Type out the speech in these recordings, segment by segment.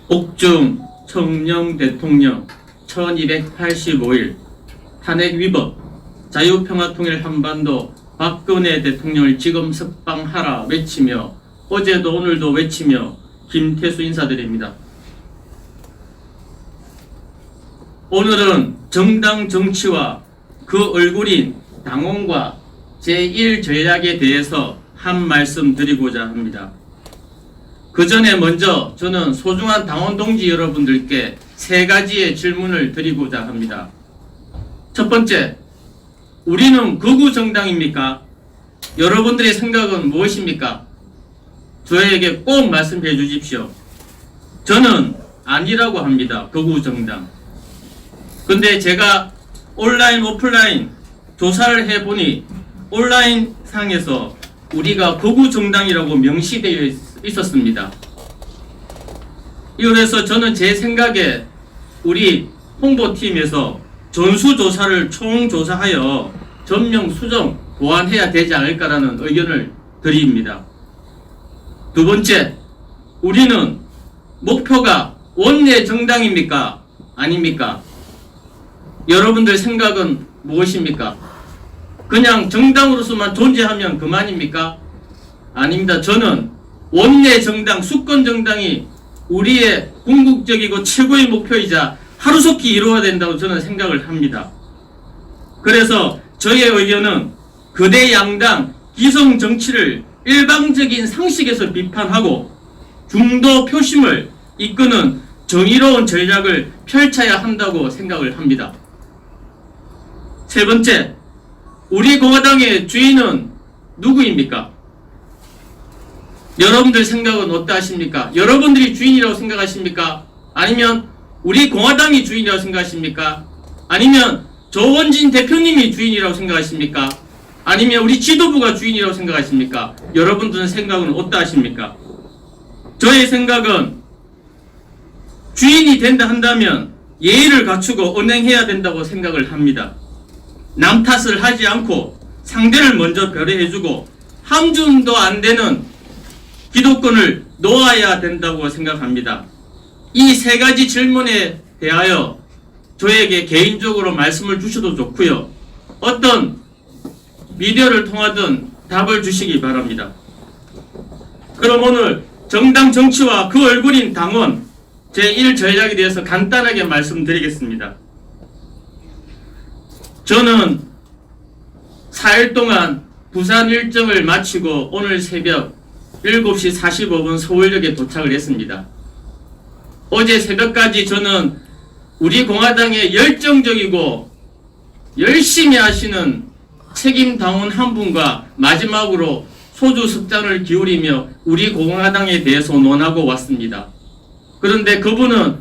옥중 청령 대통령 1285일 탄핵 위법 자유평화통일 한반도 박근혜 대통령을 지금 석방하라 외치며 어제도 오늘도 외치며 김태수 인사드립니다. 오늘은 정당 정치와 그 얼굴인 당원과 제1전략에 대해서 한 말씀 드리고자 합니다. 그 전에 먼저 저는 소중한 당원 동지 여러분들께 세 가지의 질문을 드리고자 합니다. 첫 번째, 우리는 극우 정당입니까? 여러분들의 생각은 무엇입니까? 저에게 꼭 말씀해 주십시오. 저는 아니라고 합니다. 극우 정당. 근데 제가 온라인 오프라인 조사를 해보니 온라인 상에서 우리가 극우 정당이라고 명시되어 있었습니다. 이래서 저는 제 생각에 우리 홍보팀에서 전수조사를 총조사하여 전명 수정 보완해야 되지 않을까라는 의견을 드립니다. 두 번째, 우리는 목표가 원내 정당입니까? 아닙니까? 여러분들 생각은 무엇입니까? 그냥 정당으로서만 존재하면 그만입니까? 아닙니다. 저는 원내 정당, 수권 정당이 우리의 궁극적이고 최고의 목표이자 하루속히 이루어야 된다고 저는 생각을 합니다. 그래서 저의 의견은 거대 양당 기성 정치를 일방적인 상식에서 비판하고 중도 표심을 이끄는 정의로운 전략을 펼쳐야 한다고 생각을 합니다. 세 번째, 우리 공화당의 주인은 누구입니까? 여러분들 생각은 어떠하십니까? 여러분들이 주인이라고 생각하십니까? 아니면 우리 공화당이 주인이라고 생각하십니까? 아니면 조원진 대표님이 주인이라고 생각하십니까? 아니면 우리 지도부가 주인이라고 생각하십니까? 여러분들의 생각은 어떠하십니까? 저의 생각은 주인이 된다 한다면 예의를 갖추고 언행해야 된다고 생각을 합니다. 남 탓을 하지 않고 상대를 먼저 배려해주고 함준도 안 되는 기득권을 놓아야 된다고 생각합니다. 이 세 가지 질문에 대하여 저에게 개인적으로 말씀을 주셔도 좋고요. 어떤 미디어를 통하든 답을 주시기 바랍니다. 그럼 오늘 정당 정치와 그 얼굴인 당원 제1전략에 대해서 간단하게 말씀드리겠습니다. 저는 4일 동안 부산 일정을 마치고 오늘 새벽 7시 45분 서울역에 도착을 했습니다. 어제 새벽까지 저는 우리 공화당의 열정적이고 열심히 하시는 책임 당원 한 분과 마지막으로 소주 습장을 기울이며 우리 공화당에 대해서 논하고 왔습니다. 그런데 그분은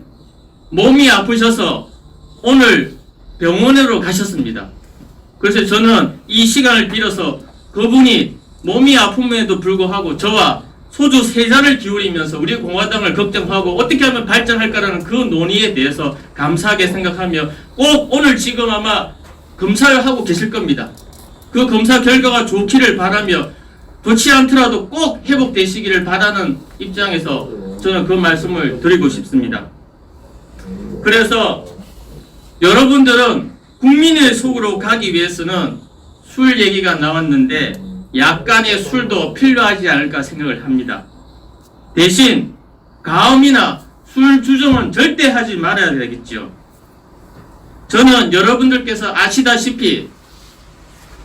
몸이 아프셔서 오늘 병원으로 가셨습니다. 그래서 저는 이 시간을 빌어서 그분이 몸이 아픔에도 불구하고 저와 소주 3잔을 기울이면서 우리 공화당을 걱정하고 어떻게 하면 발전할까라는 그 논의에 대해서 감사하게 생각하며 꼭 오늘 지금 아마 검사를 하고 계실 겁니다. 그 검사 결과가 좋기를 바라며 좋지 않더라도 꼭 회복되시기를 바라는 입장에서 저는 그 말씀을 드리고 싶습니다. 그래서 여러분들은 국민의 속으로 가기 위해서는 술 얘기가 나왔는데 약간의 술도 필요하지 않을까 생각을 합니다. 대신 가음이나 술 주정은 절대 하지 말아야 되겠죠. 저는 여러분들께서 아시다시피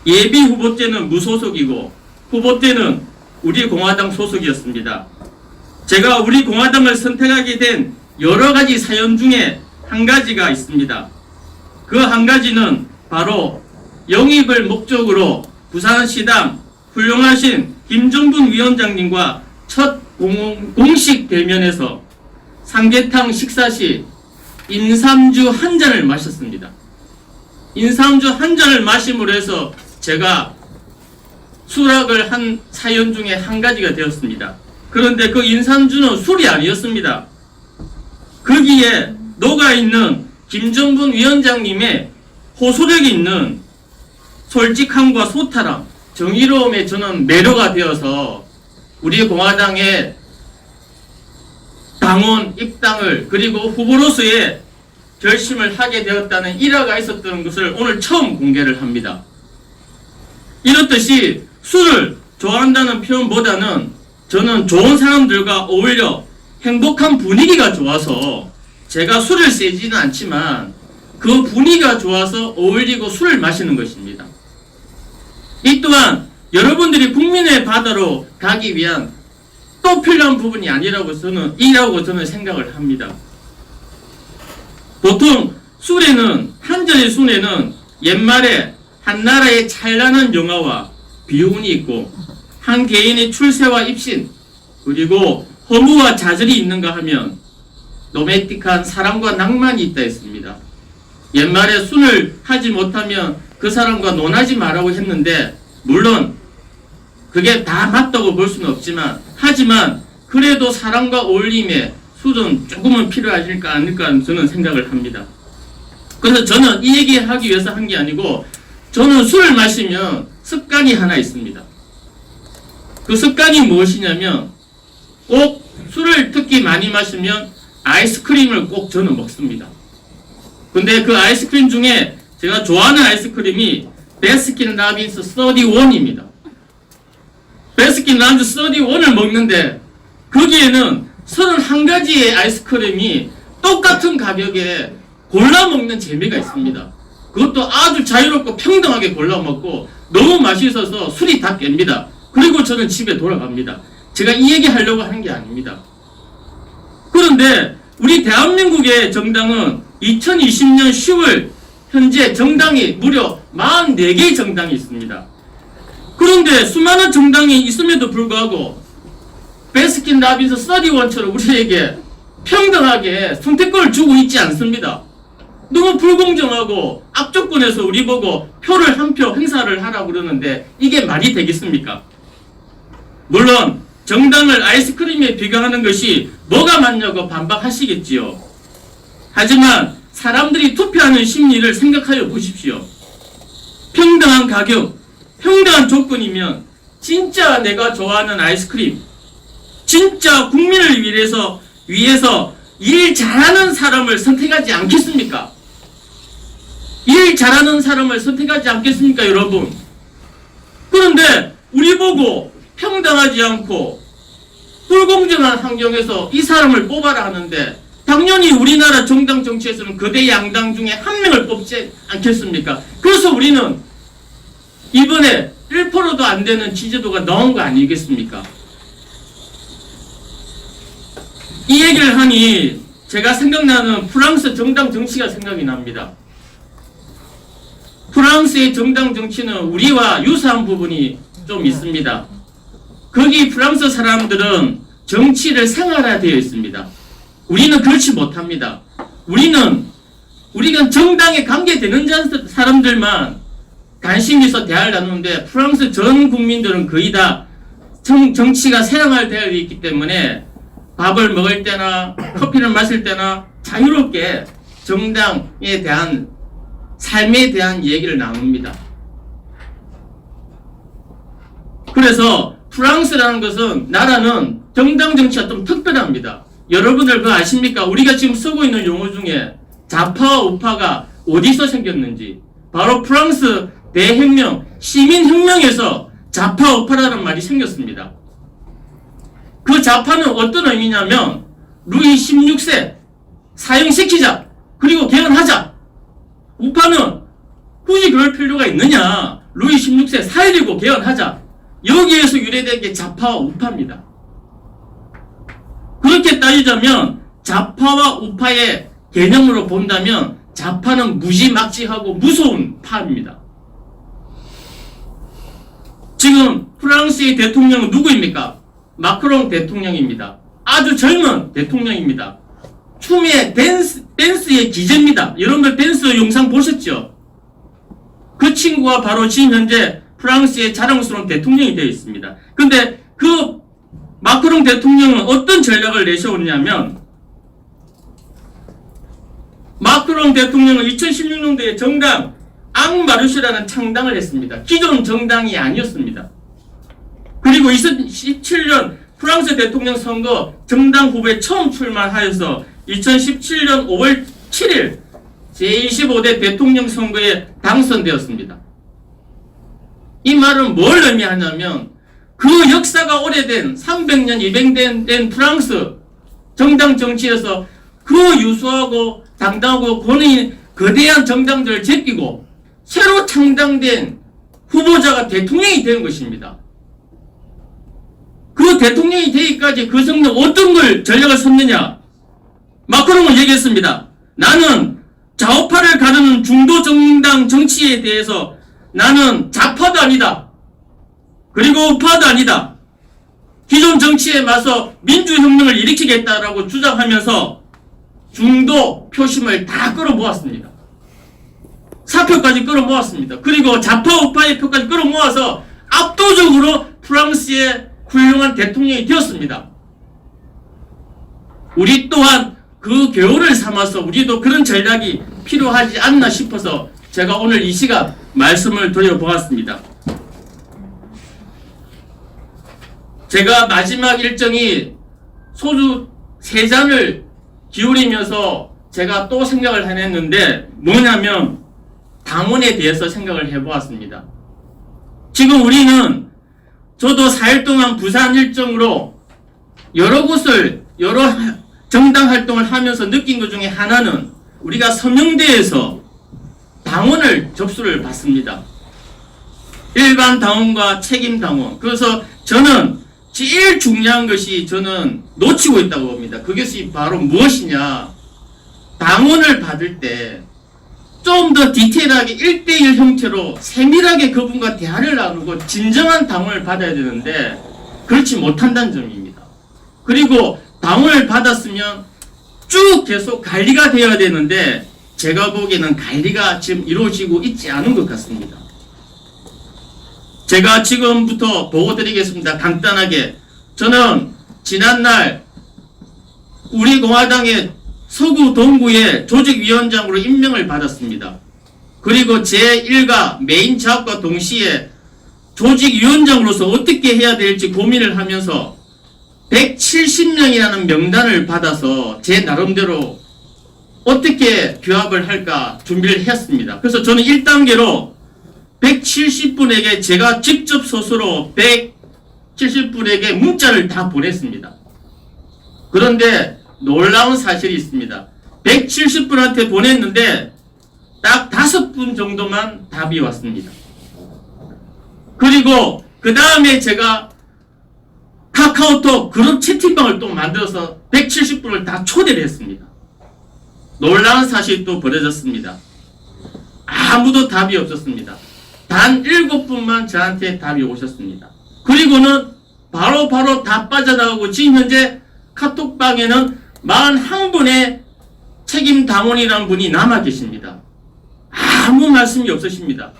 예비 후보 때는 무소속이고 후보 때는 우리 공화당 소속이었습니다. 제가 우리 공화당을 선택하게 된 여러 가지 사연 중에 한 가지가 있습니다. 그 한 가지는 바로 영입을 목적으로 부산시당 훌륭하신 김정분 위원장님과 첫 공식 대면에서 삼계탕 식사 시 인삼주 한 잔을 마셨습니다. 인삼주 한 잔을 마심으로 해서 제가 수락을 한 사연 중에 한 가지가 되었습니다. 그런데 그 인삼주는 술이 아니었습니다. 거기에 녹아있는 김정분 위원장님의 호소력이 있는 솔직함과 소탈함, 정의로움에 저는 매료가 되어서 우리 공화당의 당원 입당을 그리고 후보로서의 결심을 하게 되었다는 일화가 있었던 것을 오늘 처음 공개를 합니다. 이렇듯이 술을 좋아한다는 표현보다는 저는 좋은 사람들과 어울려 행복한 분위기가 좋아서 제가 술을 세지는 않지만 그 분위기가 좋아서 어울리고 술을 마시는 것입니다. 이 또한 여러분들이 국민의 바다로 가기 위한 또 필요한 부분이 아니라고 저는 생각을 합니다. 보통 술에는 한전의 술에는 옛말에 한 나라의 찬란한 영화와 비운이 있고 한 개인의 출세와 입신 그리고 허무와 좌절이 있는가 하면 로맨틱한 사랑과 낭만이 있다 했습니다. 옛말에 술을 하지 못하면 그 사람과 논하지 말라고 했는데 물론 그게 다 맞다고 볼 수는 없지만 하지만 그래도 사랑과 어울림에 술은 조금은 필요하실까 아닐까 저는 생각을 합니다. 그래서 저는 이 얘기하기 위해서 한 게 아니고 저는 술을 마시면 습관이 하나 있습니다. 그 습관이 무엇이냐면 꼭 술을 특히 많이 마시면 아이스크림을 꼭 저는 먹습니다. 근데 그 아이스크림 중에 제가 좋아하는 아이스크림이 베스킨라빈스 31입니다. 베스킨라빈스 31을 먹는데 거기에는 31가지의 아이스크림이 똑같은 가격에 골라 먹는 재미가 있습니다. 그것도 아주 자유롭고 평등하게 골라 먹고 너무 맛있어서 술이 다 깹니다. 그리고 저는 집에 돌아갑니다. 제가 이 얘기 하려고 하는 게 아닙니다. 그런데 우리 대한민국의 정당은 2020년 10월 현재 정당이 무려 44개의 정당이 있습니다. 그런데 수많은 정당이 있음에도 불구하고 베스킨라빈스 31처럼 우리에게 평등하게 선택권을 주고 있지 않습니다. 너무 불공정하고 악조건에서 우리 보고 표를 한 표 행사를 하라고 그러는데 이게 말이 되겠습니까? 물론 정당을 아이스크림에 비교하는 것이 뭐가 맞냐고 반박하시겠지요. 하지만 사람들이 투표하는 심리를 생각하여 보십시오. 평등한 가격, 평등한 조건이면 진짜 내가 좋아하는 아이스크림, 진짜 국민을 위해서 일 잘하는 사람을 선택하지 않겠습니까? 일 잘하는 사람을 선택하지 않겠습니까, 여러분? 그런데 우리 보고 평등하지 않고 불공정한 환경에서 이 사람을 뽑아라 하는데 당연히 우리나라 정당 정치에서는 거대 양당 중에 한 명을 뽑지 않겠습니까? 그래서 우리는 이번에 1%도 안 되는 지지도가 나온 거 아니겠습니까? 이 얘기를 하니 제가 생각나는 프랑스 정당 정치가 생각이 납니다. 프랑스의 정당 정치는 우리와 유사한 부분이 좀 있습니다. 거기 프랑스 사람들은 정치를 생활화되어 있습니다. 우리는 그렇지 못합니다. 우리가 정당에 관계되는 사람들만 관심 있어 대화를 나누는데 프랑스 전 국민들은 거의 다 정치가 생활되어 있기 때문에 밥을 먹을 때나 커피를 마실 때나 자유롭게 정당에 대한 삶에 대한 얘기를 나눕니다. 그래서 프랑스라는 것은 나라는 정당 정치가 좀 특별합니다. 여러분들 그거 아십니까? 우리가 지금 쓰고 있는 용어 중에 좌파와 우파가 어디서 생겼는지 바로 프랑스 대혁명, 시민혁명에서 좌파 우파라는 말이 생겼습니다. 그 좌파는 어떤 의미냐면 루이 16세 사형시키자 그리고 개헌하자. 우파는 굳이 그럴 필요가 있느냐. 루이 16세 살리고 개헌하자. 여기에서 유래된 게 좌파와 우파입니다. 그렇게 따지자면 좌파와 우파의 개념으로 본다면 좌파는 무지막지하고 무서운 파입니다. 지금 프랑스의 대통령은 누구입니까? 마크롱 대통령입니다. 아주 젊은 대통령입니다. 춤의 댄스의 기재입니다. 여러분들 댄스 영상 보셨죠? 그 친구가 바로 지금 현재 프랑스의 자랑스러운 대통령이 되어 있습니다. 근데 그 마크롱 대통령은 어떤 전략을 내세웠냐면 마크롱 대통령은 2016년도에 정당 앙마르슈라는 창당을 했습니다. 기존 정당이 아니었습니다. 그리고 2017년 프랑스 대통령 선거 정당 후보에 처음 출마하여서 2017년 5월 7일 제25대 대통령 선거에 당선되었습니다. 이 말은 뭘 의미하냐면 그 역사가 오래된 300년, 200년 된 프랑스 정당 정치에서 그 유수하고 당당하고 권위 거대한 정당들을 제끼고 새로 창당된 후보자가 대통령이 된 것입니다. 그 대통령이 되기까지 그 성령 어떤 걸 전략을 썼느냐? 마크롱은 얘기했습니다. 나는 좌우파를 가르는 중도 정당 정치에 대해서 나는 좌파도 아니다. 그리고 우파도 아니다. 기존 정치에 맞서 민주혁명을 일으키겠다라고 주장하면서 중도 표심을 다 끌어모았습니다. 사표까지 끌어모았습니다. 그리고 좌파 우파의 표까지 끌어모아서 압도적으로 프랑스의 훌륭한 대통령이 되었습니다. 우리 또한 그 교훈을 삼아서 우리도 그런 전략이 필요하지 않나 싶어서 제가 오늘 이 시간 말씀을 드려보았습니다. 제가 마지막 일정이 소주 3잔을 기울이면서 제가 또 생각을 해냈는데 뭐냐면 당원에 대해서 생각을 해보았습니다. 지금 우리는 저도 4일 동안 부산 일정으로 여러 곳을 여러 정당 활동을 하면서 느낀 것 중에 하나는 우리가 서명대에서 당원을 접수를 받습니다. 일반 당원과 책임 당원. 그래서 저는 제일 중요한 것이 저는 놓치고 있다고 봅니다. 그것이 바로 무엇이냐. 당원을 받을 때 좀 더 디테일하게 1대1 형태로 세밀하게 그분과 대화를 나누고 진정한 당원을 받아야 되는데 그렇지 못한다는 점입니다. 그리고 당원을 받았으면 쭉 계속 관리가 되어야 되는데 제가 보기에는 관리가 지금 이루어지고 있지 않은 것 같습니다. 제가 지금부터 보고 드리겠습니다. 간단하게. 저는 지난날 우리 공화당의 서구 동구의 조직위원장으로 임명을 받았습니다. 그리고 제 일가 메인 작업과 동시에 조직위원장으로서 어떻게 해야 될지 고민을 하면서 170명이라는 명단을 받아서 제 나름대로 어떻게 규합을 할까 준비를 했습니다. 그래서 저는 1단계로 170분에게 제가 직접 스스로 170분에게 문자를 다 보냈습니다. 그런데 놀라운 사실이 있습니다. 170분한테 보냈는데 딱 5분 정도만 답이 왔습니다. 그리고 그 다음에 제가 카카오톡 그룹 채팅방을 또 만들어서 170분을 다 초대를 했습니다. 놀라운 사실이 또 벌어졌습니다. 아무도 답이 없었습니다. 단 7분만 저한테 답이 오셨습니다. 그리고는 바로 다 빠져나가고 지금 현재 카톡방에는 41분의 책임 당원이라는 분이 남아 계십니다. 아무 말씀이 없으십니다.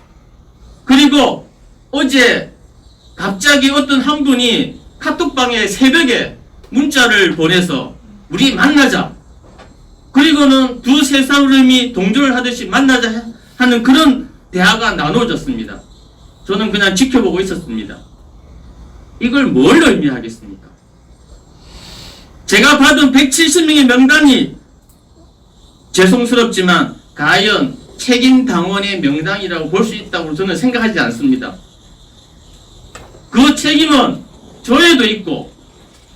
그리고 어제 갑자기 어떤 한 분이 카톡방에 새벽에 문자를 보내서 우리 만나자. 그리고는 두세 사람이 동조를 하듯이 만나자 하는 그런 대화가 나눠졌습니다. 저는 그냥 지켜보고 있었습니다. 이걸 뭘 의미하겠습니까? 제가 받은 170명의 명단이 죄송스럽지만 과연 책임 당원의 명단이라고 볼 수 있다고 저는 생각하지 않습니다. 그 책임은 저에도 있고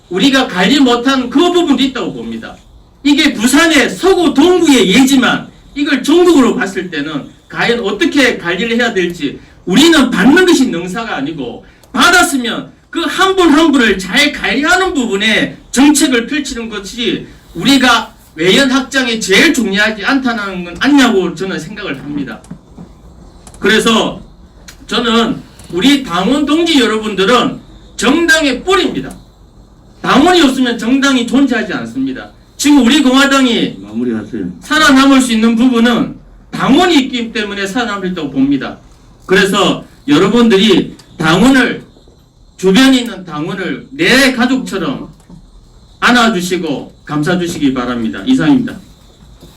우리가 관리 못한 그 부분도 있다고 봅니다. 이게 부산의 서구 동구의 예지만 이걸 전국으로 봤을 때는 과연 어떻게 관리를 해야 될지 우리는 받는 것이 능사가 아니고 받았으면 그 한 분 한 분을 잘 관리하는 부분에 정책을 펼치는 것이 우리가 외연 확장이 제일 중요하지 않다는 건 아니냐고 저는 생각을 합니다. 그래서 저는 우리 당원 동지 여러분들은 정당의 뿌리입니다. 당원이 없으면 정당이 존재하지 않습니다. 지금 우리 공화당이 마무리하세요. 살아남을 수 있는 부분은 당원이 있기 때문에 살아남을 있다고 봅니다. 그래서 여러분들이 당원을 주변에 있는 당원을 내 가족처럼 안아주시고 감싸주시기 바랍니다. 이상입니다.